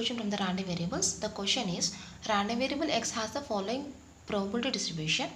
question from the random variables. The question is random variable x has the following probability distribution.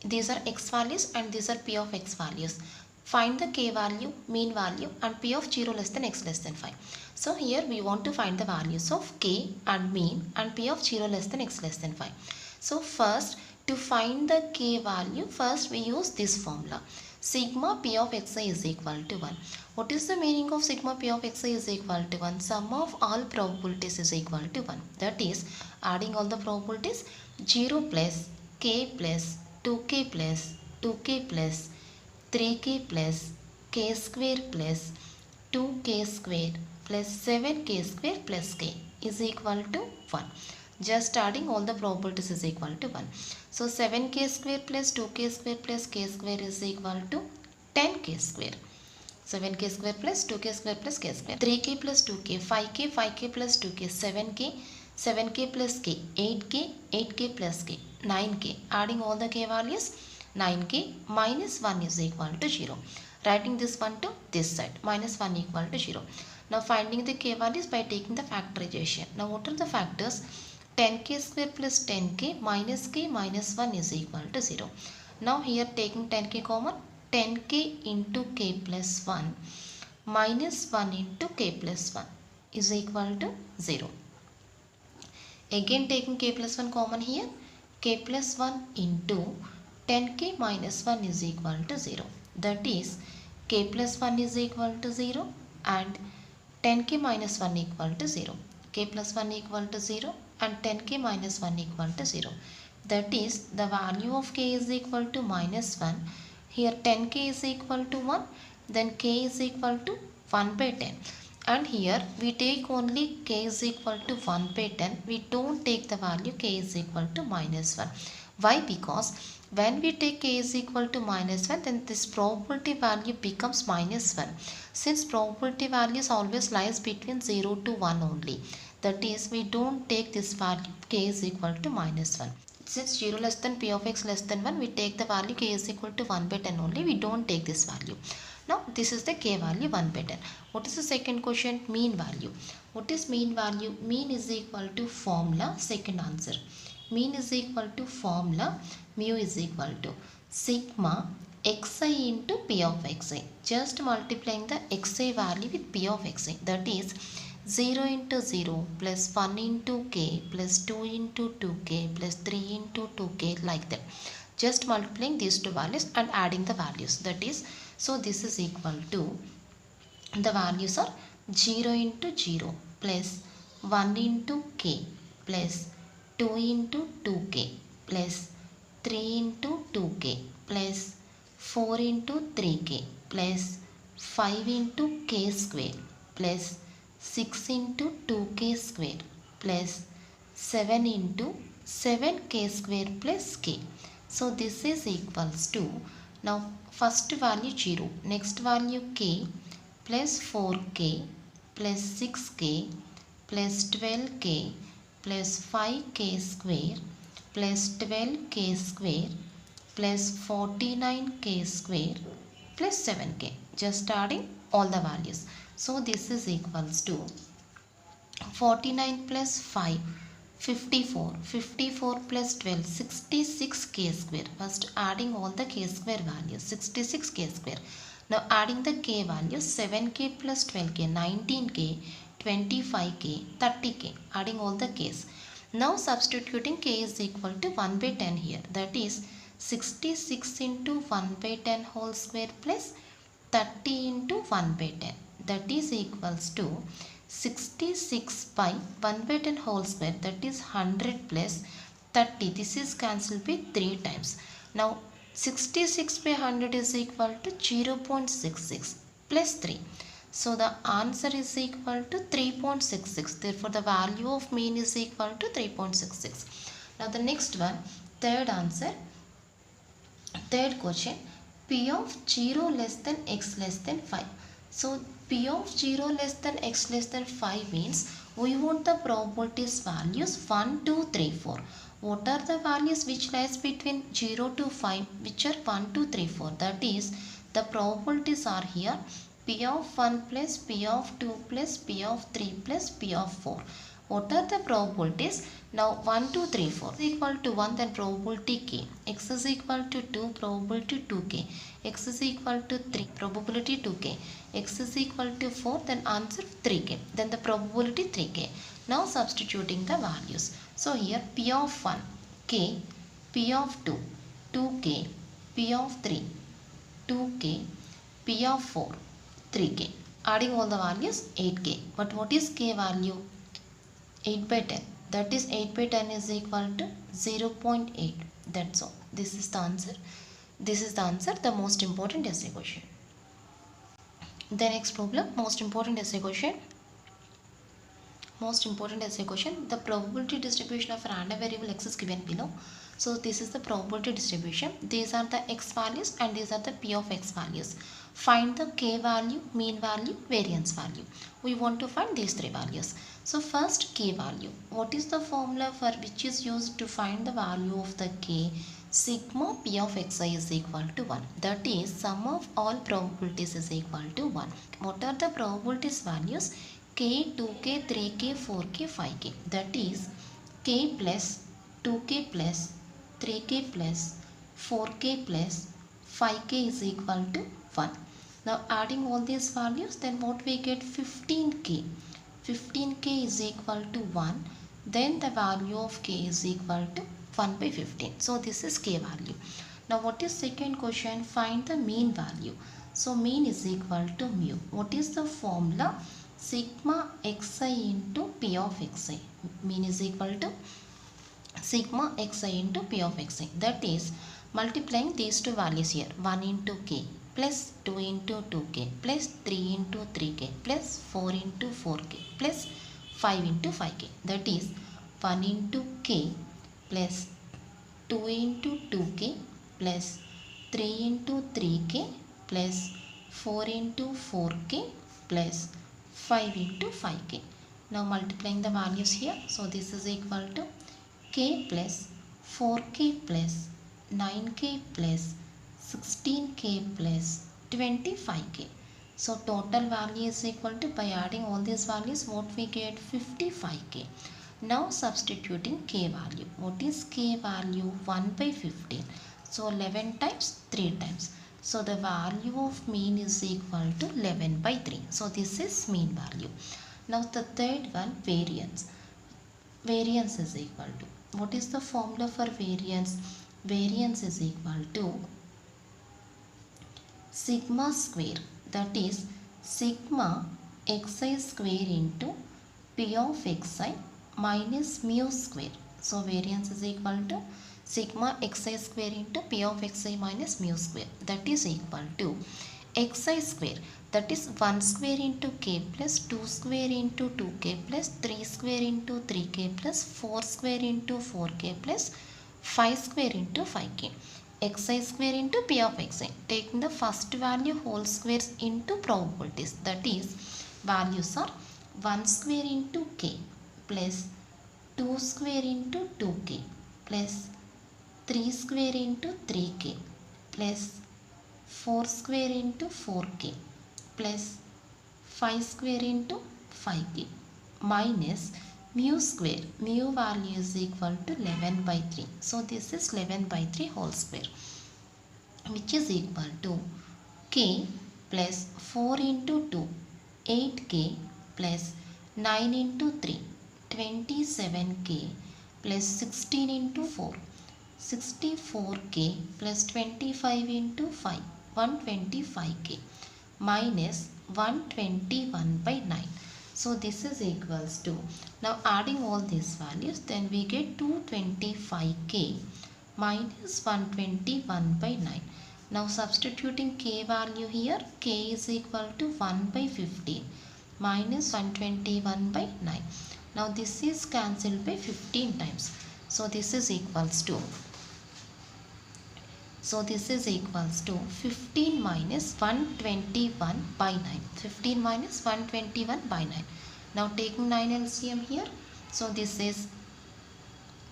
These are x values and these are p of x values. Find the k value, mean value and p of 0 less than x less than 5. So here we want to find the values of k and mean and p of 0 less than x less than 5. So first, to find the k value, first we use this formula. Sigma p of xi is equal to 1. What is the meaning of sigma p of xi is equal to 1? Sum of all probabilities is equal to 1. That is, adding all the probabilities, 0 plus k plus 2k plus 2k plus 3k plus k square plus 2k square plus 7k square plus k is equal to 1. Just adding all the probabilities is equal to 1. So 7k square plus 2k square plus k square is equal to 10k square. 7k square plus 2k square plus k square. 3k plus 2k, 5k, 5k plus 2k, 7k, 7k plus k, 8k, 8k plus k, 9k. Adding all the k values, 9k minus 1 is equal to 0. Writing this one to this side, minus 1 equal to 0. Now finding the k values by taking the factorization. Now what are the factors? 10k square plus 10k minus k minus 1 is equal to 0. Now here taking 10k common, 10k into k plus 1 minus 1 into k plus 1 is equal to 0. Again taking k plus 1 common here, k plus 1 into 10k minus 1 is equal to 0. That is, k plus 1 is equal to 0 and 10k minus 1 equal to 0. K plus 1 equal to 0 and 10k minus 1 equal to 0. That is, the value of k is equal to minus 1. Here 10k is equal to 1, then k is equal to 1 by 10. And here we take only k is equal to 1 by 10. We don't take the value k is equal to minus 1. Why? Because when we take k is equal to minus 1, then this probability value becomes minus 1. Since probability values always lies between 0 to 1 only. That is, we don't take this value k is equal to minus 1. Since 0 less than p of x less than 1, we take the value k is equal to 1 by 10 only. We don't take this value. Now this is the k value 1 by 10. What is the second question? Mean value. What is mean value? Mean is equal to formula. Second answer. Mean is equal to formula. Mu is equal to sigma xi into p of xi. Just multiplying the xi value with p of xi. That is 0 into 0 plus 1 into k plus 2 into 2k plus 3 into 2k, like that. Just multiplying these two values and adding the values. That is, so this is equal to, the values are 0 into 0 plus 1 into k plus 2 into 2k plus 3 into 2k plus 4 into 3k plus 5 into k square plus 6 into 2k square plus 7 into 7k square plus k. So this is equals to, now first value 0, next value k plus 4k plus 6k plus 12k plus 5k square plus 12k square plus 49k square plus 7k. Just adding all the values. So this is equals to 49 plus 5, 54, 54 plus 12, 66k square. First adding all the k square values, 66k square. Now adding the k values, 7k plus 12k, 19k, 25k, 30k. Adding all the k's. Now substituting k is equal to 1 by 10 here. That is 66 into 1 by 10 whole square plus 30 into 1 by 10. That is equals to 66 by 1 by 10 whole square, that is 100 plus 30. This is cancelled by 3 times. Now 66 by 100 is equal to 0.66 plus 3. So the answer is equal to 3.66. Therefore the value of mean is equal to 3.66. Now the next one, third answer, third question, p of 0 less than x less than 5. So p of 0 less than x less than 5 means we want the probabilities values 1, 2, 3, 4. What are the values which lies between 0 to 5, which are 1, 2, 3, 4? That is, the probabilities are here p of 1 plus p of 2 plus p of 3 plus p of 4. What are the probabilities? Now 1, 2, 3, 4 is equal to 1, then probability k. X is equal to 2, probability 2k. X is equal to 3, probability 2k. X is equal to 4, then answer 3k. Then the probability 3k. Now substituting the values. So here P of 1, k, P of 2, 2k, P of 3, 2k, P of 4, 3k. Adding all the values 8k. But what is k value? 8 by 10. That is 8 by 10 is equal to 0.8. That's all. This is the answer. This is the answer, the most important essay question. The next problem, most important essay question. Most important essay question. The probability distribution of random variable x is given below. So this is the probability distribution. These are the x values and these are the p of x values. Find the k value, mean value, variance value. We want to find these three values. So first k value. What is the formula for which is used to find the value of the k? Sigma p of xi is equal to 1. That is sum of all probabilities is equal to 1. What are the probabilities values? K, 2k, 3k, 4k, 5k. That is k plus 2k plus 3k plus 4k plus 5k is equal to 1. Now adding all these values, then what we get? 15k. 15k is equal to 1. Then the value of k is equal to 1 by 15. So this is k value. Now what is second question? Find the mean value. So mean is equal to mu. What is the formula? Sigma xi into p of xi. Mean is equal to sigma xi into p of xi. That is multiplying these two values here. 1 into k plus 2 into 2k plus 3 into 3k plus 4 into 4k plus 5 into 5k. That is 1 into k plus 2 into 2k plus 3 into 3k plus 4 into 4k plus 5 into 5k. Now multiplying the values here. So this is equal to k plus 4k plus 9k plus 16k plus 25k. So total value is equal to, by adding all these values, what we get? 55k. Now substituting k value. What is k value? 1 by 15. So 11 times 3 times. So the value of mean is equal to 11 by 3. So this is mean value. Now the third one, variance. Variance is equal to, what is the formula for variance? Variance is equal to sigma square. That is sigma xi square into p of xi minus mu square. So variance is equal to sigma xi square into p of xi minus mu square. That is equal to xi square. That is 1 square into k plus 2 square into 2k plus 3 square into 3k plus 4 square into 4k plus 5 square into 5k. Xi square into p of xi. Taking the first value whole squares into probabilities. That is values are 1 square into k plus 2 square into 2k plus 3 square into 3k plus 4 square into 4k plus 5 square into 5k minus mu square. Mu value is equal to 11 by 3. So this is 11 by 3 whole square, which is equal to k plus 4 into 2, 8k plus 9 into 3, 27k plus 16 into 4, 64k plus 25 into 5, 125k minus 121 by 9. So this is equals to, now adding all these values, then we get 225k minus 121 by 9. Now substituting k value here, k is equal to 1 by 15 minus 121 by 9. Now this is cancelled by 15 times. So this is equals to, so this is equals to 15 minus 121 by 9. 15 minus 121 by 9. Now taking 9 LCM here. So this is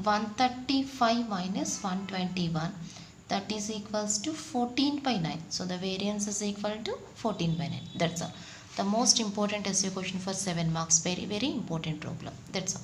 135 minus 121. That is equals to 14 by 9. So the variance is equal to 14 by 9. That's all. The most important essay question for 7 marks. Very, very important problem. That's all.